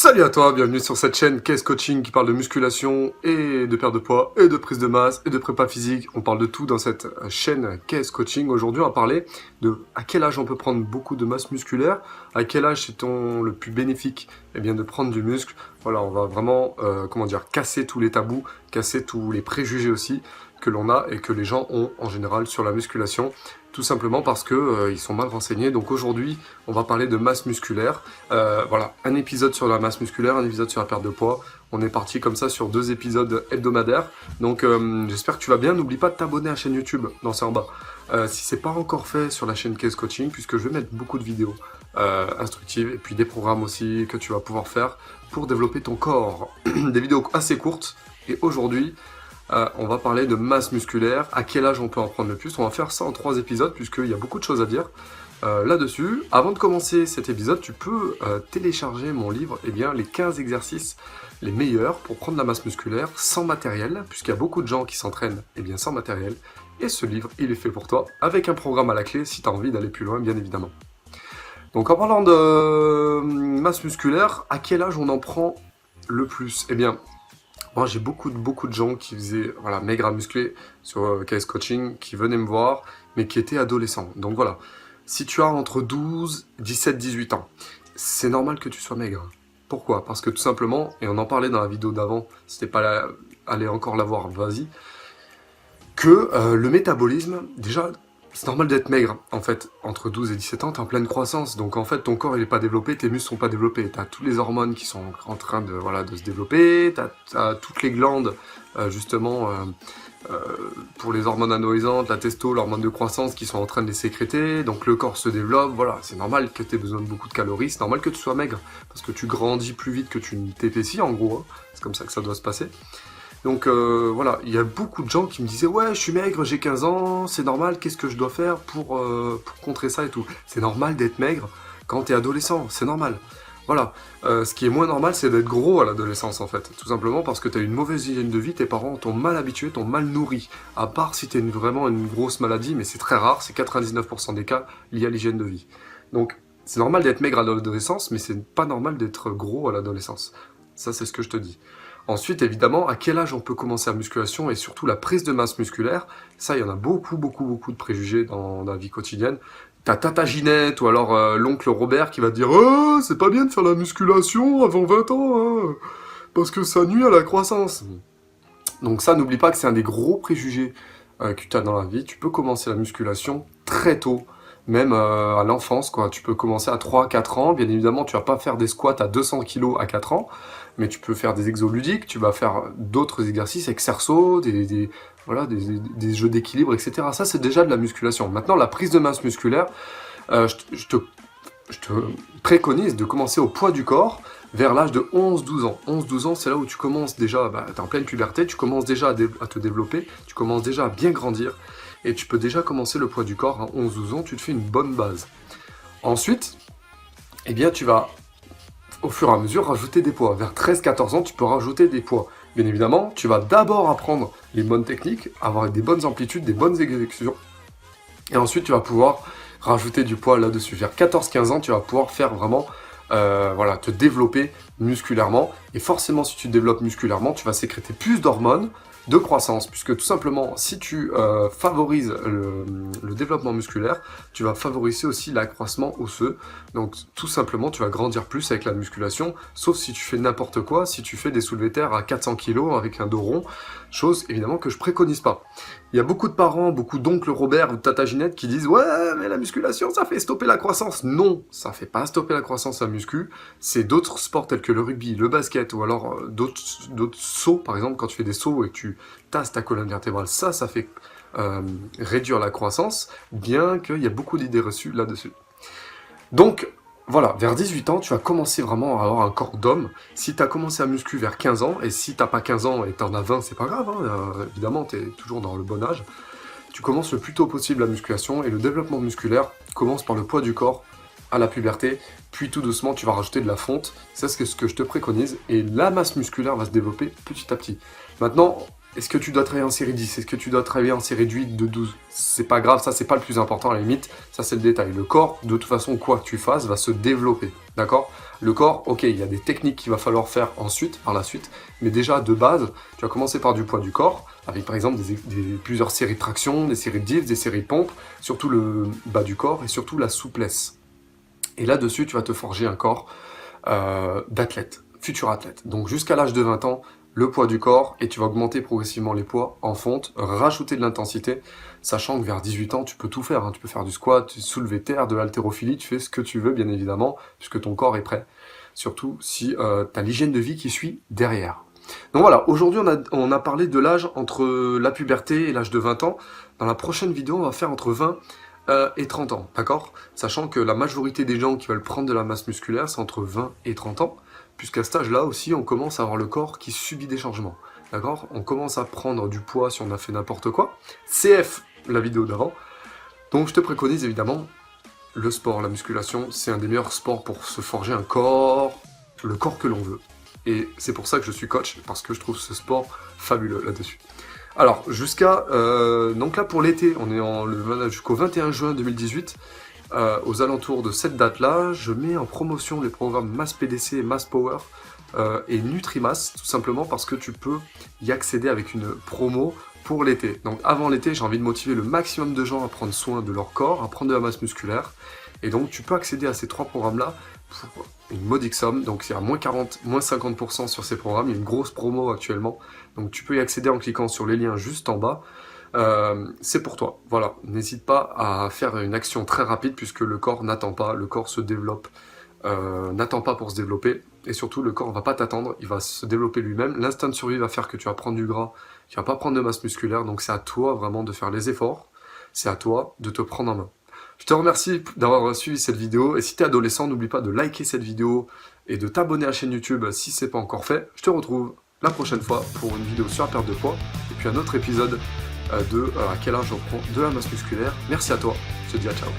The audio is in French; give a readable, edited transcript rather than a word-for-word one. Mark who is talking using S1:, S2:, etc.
S1: Salut à toi, bienvenue sur cette chaîne KS Coaching qui parle de musculation et de perte de poids et de prise de masse et de prépa physique. On parle de tout dans cette chaîne KS Coaching. Aujourd'hui, on va parler de à quel âge on peut prendre beaucoup de masse musculaire, à quel âge c'est-on le plus bénéfique de prendre du muscle. Voilà, on va vraiment casser tous les tabous, casser tous les préjugés aussi que l'on a et que les gens ont en général sur la musculation. Tout simplement parce que ils sont mal renseignés. Donc aujourd'hui, on va parler de masse musculaire. Voilà, un épisode sur la masse musculaire, un épisode sur la perte de poids. On est parti comme ça sur 2 épisodes hebdomadaires. Donc j'espère que tu vas bien. N'oublie pas de t'abonner à la chaîne YouTube, c'est en bas. Si c'est pas encore fait sur la chaîne KS Coaching, puisque je vais mettre beaucoup de vidéos instructives et puis des programmes aussi que tu vas pouvoir faire pour développer ton corps. Des vidéos assez courtes. Et aujourd'hui, on va parler de masse musculaire, à quel âge on peut en prendre le plus. On va faire ça en 3 épisodes puisqu'il y a beaucoup de choses à dire là-dessus. Avant de commencer cet épisode, tu peux télécharger mon livre, les 15 exercices les meilleurs pour prendre la masse musculaire sans matériel, puisqu'il y a beaucoup de gens qui s'entraînent sans matériel. Et ce livre, il est fait pour toi, avec un programme à la clé si tu as envie d'aller plus loin, bien évidemment. Donc en parlant de masse musculaire, à quel âge on en prend le plus ? Moi, j'ai beaucoup de gens qui faisaient maigre à muscler sur KS Coaching, qui venaient me voir, mais qui étaient adolescents. Donc voilà, si tu as entre 12, 17, 18 ans, c'est normal que tu sois maigre. Pourquoi ? Parce que tout simplement, et on en parlait dans la vidéo d'avant, si t'es pas là, allez encore la voir, vas-y, que le métabolisme, déjà, c'est normal d'être maigre, en fait. Entre 12 et 17 ans, t'es en pleine croissance. Donc, en fait, ton corps, il est pas développé, tes muscles sont pas développés. T'as toutes les hormones qui sont en train de se développer. T'as toutes les glandes, pour les hormones anoïsantes, la testo, l'hormone de croissance qui sont en train de les sécréter. Donc, le corps se développe. Voilà, c'est normal que t'aies besoin de beaucoup de calories. C'est normal que tu sois maigre. Parce que tu grandis plus vite que tu ne t'épaissis, en gros. Hein. C'est comme ça que ça doit se passer. Donc voilà, il y a beaucoup de gens qui me disaient « Ouais, je suis maigre, j'ai 15 ans, c'est normal, qu'est-ce que je dois faire pour contrer ça et tout ?» C'est normal d'être maigre quand t'es adolescent, c'est normal. Voilà, ce qui est moins normal, c'est d'être gros à l'adolescence en fait. Tout simplement parce que t'as une mauvaise hygiène de vie, tes parents t'ont mal habitué, t'ont mal nourri. À part si t'es vraiment une grosse maladie, mais c'est très rare, c'est 99% des cas liés à l'hygiène de vie. Donc c'est normal d'être maigre à l'adolescence, mais c'est pas normal d'être gros à l'adolescence. Ça, c'est ce que je te dis. Ensuite, évidemment, à quel âge on peut commencer la musculation et surtout la prise de masse musculaire. Ça, il y en a beaucoup de préjugés dans la vie quotidienne. T'as Tata Ginette ou alors l'oncle Robert qui va te dire « Oh, c'est pas bien de faire la musculation avant 20 ans, hein, parce que ça nuit à la croissance. » Donc ça, n'oublie pas que c'est un des gros préjugés que tu as dans la vie. Tu peux commencer la musculation très tôt, même à l'enfance, quoi. Tu peux commencer à 3-4 ans. Bien évidemment, tu vas pas faire des squats à 200 kg à 4 ans, mais tu peux faire des exos ludiques, tu vas faire d'autres exercices, exerceaux, des jeux d'équilibre, etc. Ça, c'est déjà de la musculation. Maintenant, la prise de masse musculaire, je te préconise de commencer au poids du corps vers l'âge de 11-12 ans. 11-12 ans, c'est là où tu commences déjà, t'es en pleine puberté, tu commences déjà à te développer, tu commences déjà à bien grandir, et tu peux déjà commencer le poids du corps à 11-12 ans, tu te fais une bonne base. Ensuite, tu vas au fur et à mesure rajouter des poids. Vers 13-14 ans, tu peux rajouter des poids. Bien évidemment, tu vas d'abord apprendre les bonnes techniques, avoir des bonnes amplitudes, des bonnes exécutions. Et ensuite, tu vas pouvoir rajouter du poids là-dessus. Vers 14-15 ans, tu vas pouvoir faire vraiment, te développer musculairement. Et forcément, si tu te développes musculairement, tu vas sécréter plus d'hormones de croissance, puisque tout simplement, si tu favorises le développement musculaire, tu vas favoriser aussi l'accroissement osseux. Donc tout simplement, tu vas grandir plus avec la musculation, sauf si tu fais n'importe quoi, si tu fais des soulevés terre à 400 kg avec un dos rond, chose évidemment que je préconise pas. Il y a beaucoup de parents, beaucoup d'oncles Robert ou de Tata Ginette qui disent « Ouais, mais la musculation, ça fait stopper la croissance !» Non, ça fait pas stopper la croissance la muscu, c'est d'autres sports tels que le rugby, le basket, ou alors d'autres sauts, par exemple, quand tu fais des sauts et que tu tasses ta colonne vertébrale, ça fait réduire la croissance, bien qu'il y a beaucoup d'idées reçues là-dessus. Donc, voilà, vers 18 ans, tu vas commencer vraiment à avoir un corps d'homme. Si tu as commencé à muscu vers 15 ans, et si t'as pas 15 ans et tu en as 20, c'est pas grave, hein, évidemment, tu es toujours dans le bon âge. Tu commences le plus tôt possible la musculation, et le développement musculaire commence par le poids du corps à la puberté, puis tout doucement, tu vas rajouter de la fonte. C'est ce que je te préconise, et la masse musculaire va se développer petit à petit. Maintenant, Est-ce que tu dois travailler en série 10? Est-ce que tu dois travailler en série de 8, de 12? C'est pas grave, ça c'est pas le plus important à la limite, ça c'est le détail. Le corps, de toute façon, quoi que tu fasses, va se développer, d'accord? Le corps, ok, il y a des techniques qu'il va falloir faire ensuite, par la suite, mais déjà de base, tu vas commencer par du poids du corps, avec par exemple plusieurs séries de traction, des séries de dips, des séries de pompes, surtout le bas du corps et surtout la souplesse. Et là-dessus, tu vas te forger un corps d'athlète, futur athlète. Donc jusqu'à l'âge de 20 ans, le poids du corps, et tu vas augmenter progressivement les poids en fonte, rajouter de l'intensité, sachant que vers 18 ans, tu peux tout faire. Hein. Tu peux faire du squat, du soulevé terre, de l'haltérophilie, tu fais ce que tu veux, bien évidemment, puisque ton corps est prêt. Surtout si tu as l'hygiène de vie qui suit derrière. Donc voilà, aujourd'hui on a parlé de l'âge entre la puberté et l'âge de 20 ans. Dans la prochaine vidéo, on va faire entre 20 et 30 ans, d'accord? Sachant que la majorité des gens qui veulent prendre de la masse musculaire, c'est entre 20 et 30 ans. Puisqu'à cet âge-là aussi, on commence à avoir le corps qui subit des changements. D'accord? On commence à prendre du poids si on a fait n'importe quoi. CF, la vidéo d'avant. Donc je te préconise évidemment le sport, la musculation, c'est un des meilleurs sports pour se forger un corps, le corps que l'on veut. Et c'est pour ça que je suis coach, parce que je trouve ce sport fabuleux là-dessus. Alors, donc là pour l'été, on est jusqu'au 21 juin 2018. Aux alentours de cette date-là, je mets en promotion les programmes Mass PDC, Mass Power et Nutrimass, tout simplement parce que tu peux y accéder avec une promo pour l'été. Donc avant l'été, j'ai envie de motiver le maximum de gens à prendre soin de leur corps, à prendre de la masse musculaire. Et donc tu peux accéder à ces 3 programmes-là pour une modique somme. Donc il y a moins 40, moins 50% sur ces programmes, il y a une grosse promo actuellement. Donc tu peux y accéder en cliquant sur les liens juste en bas. C'est pour toi, voilà, n'hésite pas à faire une action très rapide puisque le corps n'attend pas, le corps se développe, n'attend pas pour se développer, et surtout le corps ne va pas t'attendre, il va se développer lui-même, l'instinct de survie va faire que tu vas prendre du gras, tu vas pas prendre de masse musculaire, donc c'est à toi vraiment de faire les efforts, c'est à toi de te prendre en main. Je te remercie d'avoir suivi cette vidéo, et si tu es adolescent, n'oublie pas de liker cette vidéo et de t'abonner à la chaîne YouTube si ce n'est pas encore fait. Je te retrouve la prochaine fois pour une vidéo sur la perte de poids, et puis un autre épisode à quel âge on prend de la masse musculaire. Merci à toi, je te dis à ciao.